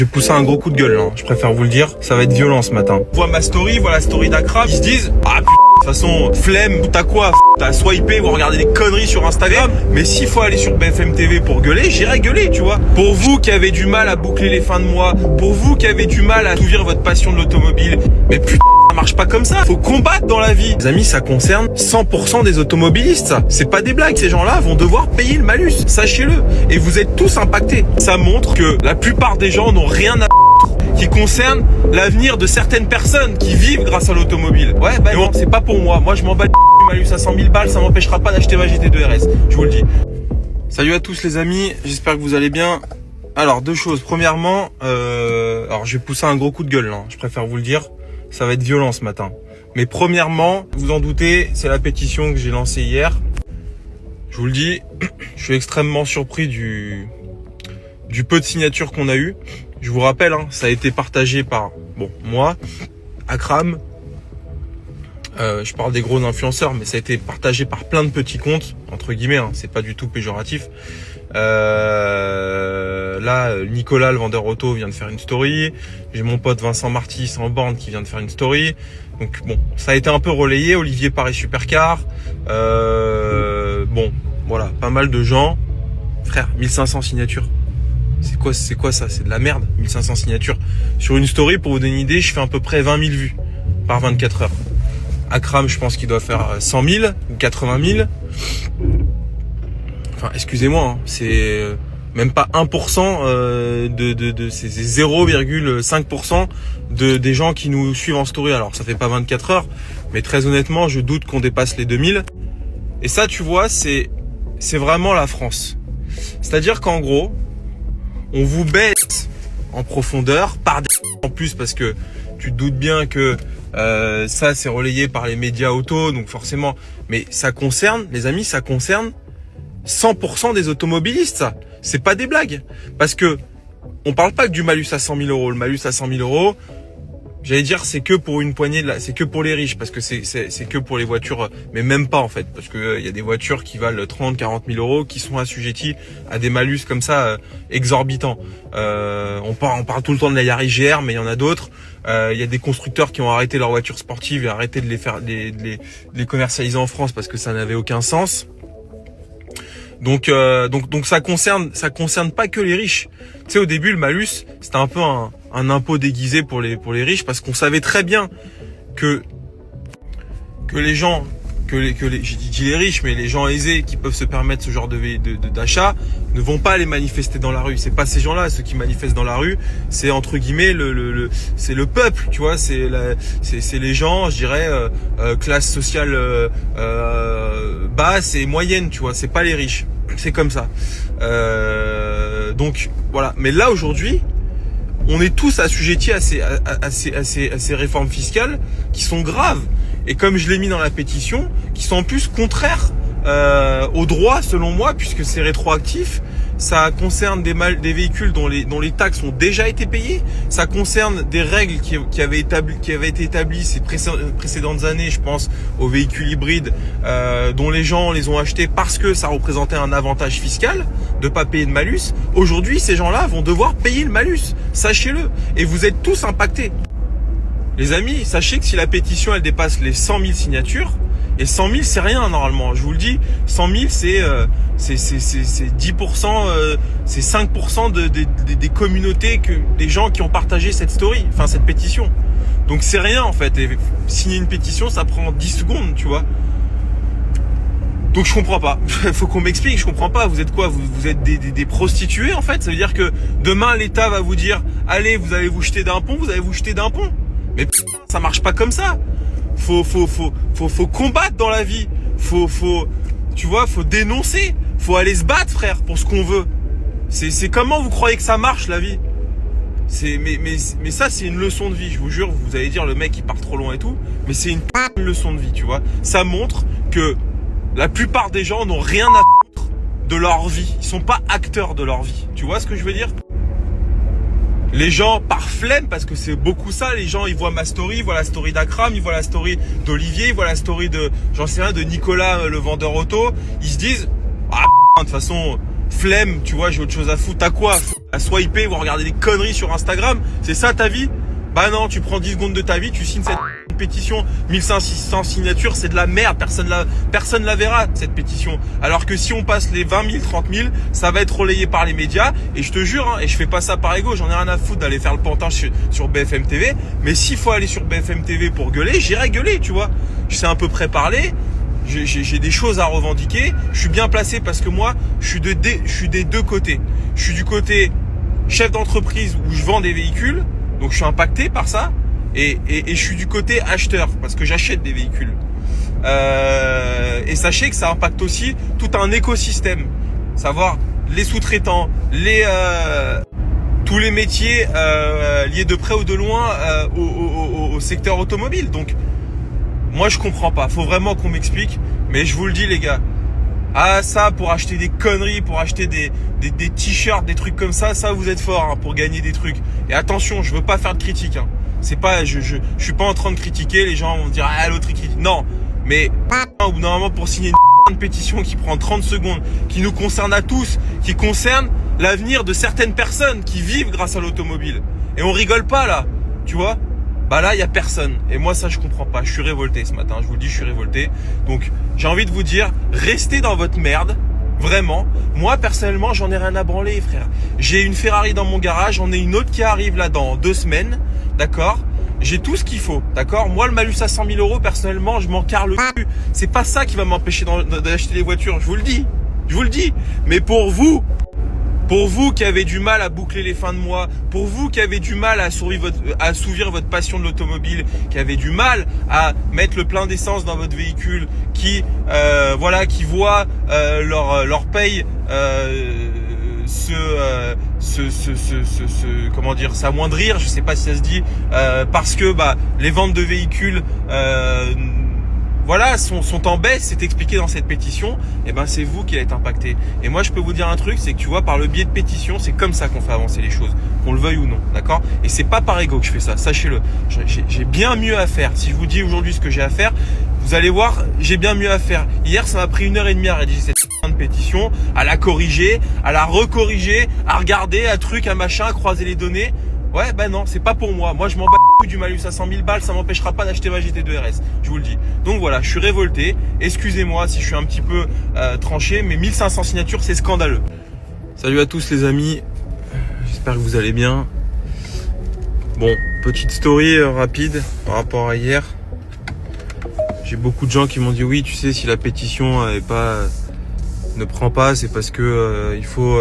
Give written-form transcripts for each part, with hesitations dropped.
J'ai poussé un gros coup de gueule là, je préfère vous le dire, ça va être violent ce matin. Voit ma story, voit la story d'Akram, ils se disent ah putain, de toute façon, flemme, t'as quoi, t'as swipé, vous regardez des conneries sur Instagram. Mais s'il faut aller sur BFM TV pour gueuler, j'irai gueuler, tu vois. Pour vous qui avez du mal à boucler les fins de mois, pour vous qui avez du mal à assouvir votre passion de l'automobile, mais putain, ça marche pas comme ça, faut combattre dans la vie. Les amis, ça concerne 100% des automobilistes, ça. C'est pas des blagues, ces gens-là vont devoir payer le malus, sachez-le. Et vous êtes tous impactés. Ça montre que la plupart des gens n'ont rien à qui concerne l'avenir de certaines personnes qui vivent grâce à l'automobile. Ouais, bah non, c'est pas pour moi. Moi, je m'en bats du malus à 100 000 balles, ça m'empêchera pas d'acheter ma GT2 RS. Je vous le dis. Salut à tous les amis, j'espère que vous allez bien. Alors, deux choses. Premièrement, alors je vais pousser un gros coup de gueule, là. Je préfère vous le dire. Ça va être violent ce matin. Mais premièrement, vous en doutez, c'est la pétition que j'ai lancée hier. Je vous le dis, je suis extrêmement surpris du peu de signatures qu'on a eu. Je vous rappelle, hein, ça a été partagé par moi, Akram. Je parle des gros influenceurs, mais ça a été partagé par plein de petits comptes, entre guillemets, hein, c'est pas du tout péjoratif. Là, Nicolas, le vendeur auto, vient de faire une story. J'ai mon pote Vincent Marty, sans borne, qui vient de faire une story. Donc bon, ça a été un peu relayé. Olivier Paris Supercar. Bon, voilà, pas mal de gens. Frère, 1500 signatures. C'est quoi ça? C'est de la merde, 1500 signatures. Sur une story, pour vous donner une idée, je fais à peu près 20 000 vues par 24 heures. Akram, je pense qu'il doit faire 100 000 ou 80 000. Enfin, excusez-moi, hein, c'est même pas 1% c'est 0,5% des gens qui nous suivent en story. Alors, ça fait pas 24 heures, mais très honnêtement, je doute qu'on dépasse les 2000. Et ça, tu vois, c'est vraiment la France. C'est-à-dire qu'en gros, on vous baisse en profondeur, par des en plus, parce que tu te doutes bien que ça c'est relayé par les médias auto, donc forcément, mais ça concerne, les amis, ça concerne 100% des automobilistes, ça. C'est pas des blagues. Parce que on parle pas que du malus à 100 000 euros. Le malus à 100 000 euros, j'allais dire, c'est que pour une poignée c'est que pour les riches, parce que c'est que pour les voitures, mais même pas en fait, parce que il y a des voitures qui valent 30, 40 000 euros qui sont assujetties à des malus comme ça exorbitants. On parle tout le temps de la Yaris GR, mais il y en a d'autres. Il y a des constructeurs qui ont arrêté leurs voitures sportives et arrêté de les commercialiser en France parce que ça n'avait aucun sens. Donc ça concerne pas que les riches. Tu sais, au début, le malus, c'était un peu un impôt déguisé pour les riches, parce qu'on savait très bien que les gens, je dis les riches, mais les gens aisés qui peuvent se permettre ce genre d'achat ne vont pas aller manifester dans la rue. C'est pas ces gens-là, ceux qui manifestent dans la rue, c'est entre guillemets c'est le peuple, tu vois, c'est les gens, je dirais, classe sociale basse et moyenne, tu vois, c'est pas les riches. C'est comme ça. Donc voilà. Mais là aujourd'hui, on est tous assujettis à ces réformes fiscales qui sont graves. Et comme je l'ai mis dans la pétition, qui sont en plus contraires au droit selon moi, puisque c'est rétroactif. Ça concerne des véhicules dont les taxes ont déjà été payées. Ça concerne des règles qui avaient été établies ces précédentes années, je pense aux véhicules hybrides, dont les gens les ont achetés parce que ça représentait un avantage fiscal de pas payer de malus. Aujourd'hui, ces gens-là vont devoir payer le malus. Sachez-le. Et vous êtes tous impactés. Les amis, sachez que si la pétition elle dépasse les 100 000 signatures, et 100 000 c'est rien normalement, je vous le dis, 100 000 c'est 10%, c'est 5% des communautés, des gens qui ont partagé cette story, enfin cette pétition. Donc c'est rien en fait, et signer une pétition ça prend 10 secondes, tu vois. Donc je comprends pas, faut qu'on m'explique, je comprends pas, vous êtes quoi, vous êtes des prostituées en fait? Ça veut dire que demain l'État va vous dire, allez vous allez vous jeter d'un pont, vous allez vous jeter d'un pont. Mais ça marche pas comme ça. Faut combattre dans la vie. Tu vois, faut dénoncer. Faut aller se battre, frère, pour ce qu'on veut. C'est comment vous croyez que ça marche, la vie? Mais ça, c'est une leçon de vie. Je vous jure, vous allez dire le mec il part trop loin et tout. Mais c'est une leçon de vie, tu vois. Ça montre que la plupart des gens n'ont rien à foutre de leur vie. Ils sont pas acteurs de leur vie. Tu vois ce que je veux dire? Les gens, par flemme, parce que c'est beaucoup ça, les gens, ils voient ma story, ils voient la story d'Akram, ils voient la story d'Olivier, ils voient la story de, j'en sais rien, de Nicolas, le vendeur auto, ils se disent, ah, de toute façon, flemme, tu vois, j'ai autre chose à foutre. T'as quoi à swiper ou à regarder des conneries sur Instagram? C'est ça ta vie? Bah non, tu prends 10 secondes de ta vie, tu signes cette pétition, 1500 signatures, c'est de la merde, personne la verra, cette pétition. Alors que si on passe les 20 000, 30 000, ça va être relayé par les médias, et je te jure, hein, et je fais pas ça par ego, j'en ai rien à foutre d'aller faire le pantin sur BFM TV, mais s'il faut aller sur BFM TV pour gueuler, j'irai gueuler, tu vois. Je sais à peu près parler, j'ai des choses à revendiquer, je suis bien placé parce que moi, je suis des deux côtés. Je suis du côté chef d'entreprise où je vends des véhicules, donc je suis impacté par ça, et je suis du côté acheteur parce que j'achète des véhicules. Et sachez que ça impacte aussi tout un écosystème, savoir les sous-traitants, tous les métiers liés de près ou de loin au secteur automobile. Donc moi je comprends pas, faut vraiment qu'on m'explique, mais je vous le dis les gars. Ah ça, pour acheter des conneries, pour acheter des t-shirts, des trucs comme ça vous êtes fort hein, pour gagner des trucs. Et attention, je veux pas faire de critique. Hein. C'est pas, je suis pas en train de critiquer. Les gens vont dire ah l'autre il critique. Non, mais au bout d'un moment pour signer une pétition qui prend 30 secondes, qui nous concerne à tous, qui concerne l'avenir de certaines personnes qui vivent grâce à l'automobile. Et on rigole pas là, tu vois. Bah là, il y a personne. Et moi, ça, je comprends pas. Je suis révolté ce matin. Je vous le dis, je suis révolté. Donc, j'ai envie de vous dire, restez dans votre merde. Vraiment. Moi, personnellement, j'en ai rien à branler, frère. J'ai une Ferrari dans mon garage. J'en ai une autre qui arrive là dans 2 semaines. D'accord? J'ai tout ce qu'il faut. D'accord? Moi, le malus à 100 000 euros, personnellement, je m'en carre le cul. C'est pas ça qui va m'empêcher d'acheter des voitures. Je vous le dis. Je vous le dis. Mais pour vous qui avez du mal à boucler les fins de mois, pour vous qui avez du mal à assouvir votre passion de l'automobile, qui avez du mal à mettre le plein d'essence dans votre véhicule, qui voient leur paye s'amoindrir, je sais pas si ça se dit, parce que les ventes de véhicules sont en baisse, c'est expliqué dans cette pétition, et c'est vous qui allez être impacté. Et moi je peux vous dire un truc, c'est que tu vois, par le biais de pétition, c'est comme ça qu'on fait avancer les choses, qu'on le veuille ou non, d'accord? Et c'est pas par ego que je fais ça, sachez-le. J'ai bien mieux à faire. Si je vous dis aujourd'hui ce que j'ai à faire, vous allez voir, j'ai bien mieux à faire. Hier, ça m'a pris 1h30 à rédiger cette de pétition, à la corriger, à la recorriger, à regarder, à truc, à machin, à croiser les données. Ouais, non, c'est pas pour moi. Moi, je m'en bats du malus à 100 000 balles, ça m'empêchera pas d'acheter ma GT2 RS. Je vous le dis. Donc voilà, je suis révolté. Excusez-moi si je suis un petit peu tranché, mais 1500 signatures, c'est scandaleux. Salut à tous les amis. J'espère que vous allez bien. Bon, petite story rapide par rapport à hier. J'ai beaucoup de gens qui m'ont dit oui, tu sais, si la pétition ne prend pas, c'est parce que il faut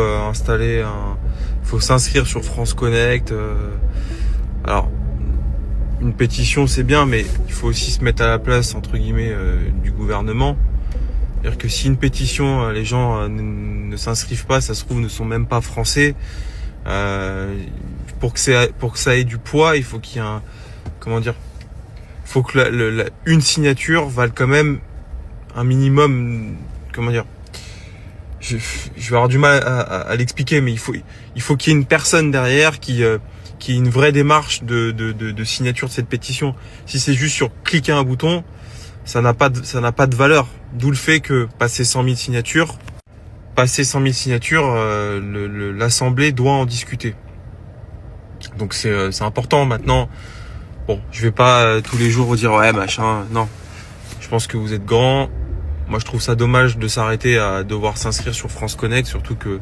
faut s'inscrire sur France Connect. Alors, une pétition c'est bien, mais il faut aussi se mettre à la place entre guillemets du gouvernement. C'est-à-dire que si une pétition, les gens ne s'inscrivent pas, ça se trouve ne sont même pas français. Pour que ça ait du poids, il faut qu'il y ait faut que une signature vale quand même un minimum. Je vais avoir du mal à l'expliquer, mais il faut qu'il y ait une personne derrière qui ait une vraie démarche de signature de cette pétition. Si c'est juste sur cliquer un bouton, ça n'a pas de valeur. D'où le fait que passer 100 000 signatures, l'Assemblée doit en discuter. Donc c'est important maintenant. Bon, je vais pas tous les jours vous dire ouais machin. Non, je pense que vous êtes grands. Moi, je trouve ça dommage de s'arrêter à devoir s'inscrire sur France Connect, surtout que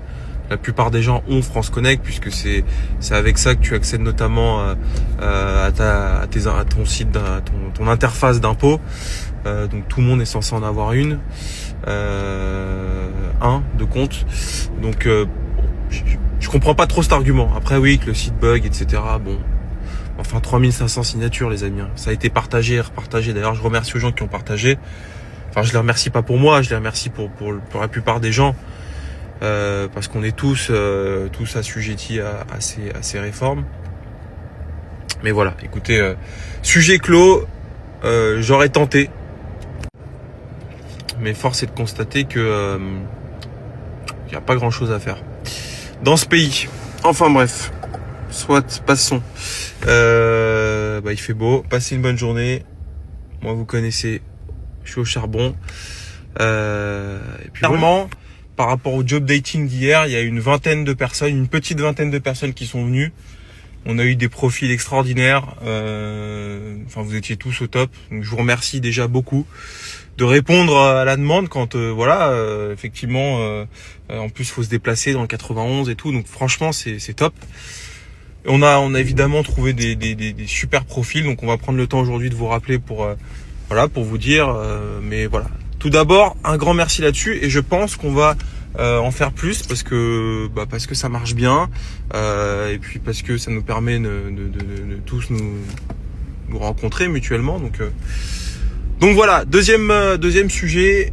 la plupart des gens ont France Connect, puisque c'est avec ça que tu accèdes notamment à ton site, à ton interface d'impôt. Donc tout le monde est censé en avoir un de compte. Donc je comprends pas trop cet argument. Après oui, que le site bug, etc. Bon, enfin 3500 signatures les amis. Ça a été partagé et repartagé. D'ailleurs, je remercie aux gens qui ont partagé. Enfin, je les remercie pas pour moi, je les remercie pour la plupart des gens, parce qu'on est tous assujettis à ces réformes. Mais voilà, écoutez, sujet clos, j'aurais tenté, mais force est de constater que il n'y a pas grand chose à faire dans ce pays. Enfin bref, soit passons. Il fait beau, passez une bonne journée. Moi, vous connaissez. Je suis au charbon. Et puis clairement, par rapport au job dating d'hier, il y a une petite vingtaine de personnes qui sont venues. On a eu des profils extraordinaires. Enfin, vous étiez tous au top. Donc, je vous remercie déjà beaucoup de répondre à la demande quand effectivement en plus faut se déplacer dans le 91 et tout. Donc franchement c'est top. On a évidemment trouvé des super profils. Donc on va prendre le temps aujourd'hui de vous rappeler pour vous dire. Mais voilà. Tout d'abord un grand merci là-dessus et je pense qu'on va en faire plus parce que ça marche bien et puis parce que ça nous permet de tous nous rencontrer mutuellement. Donc voilà, deuxième sujet,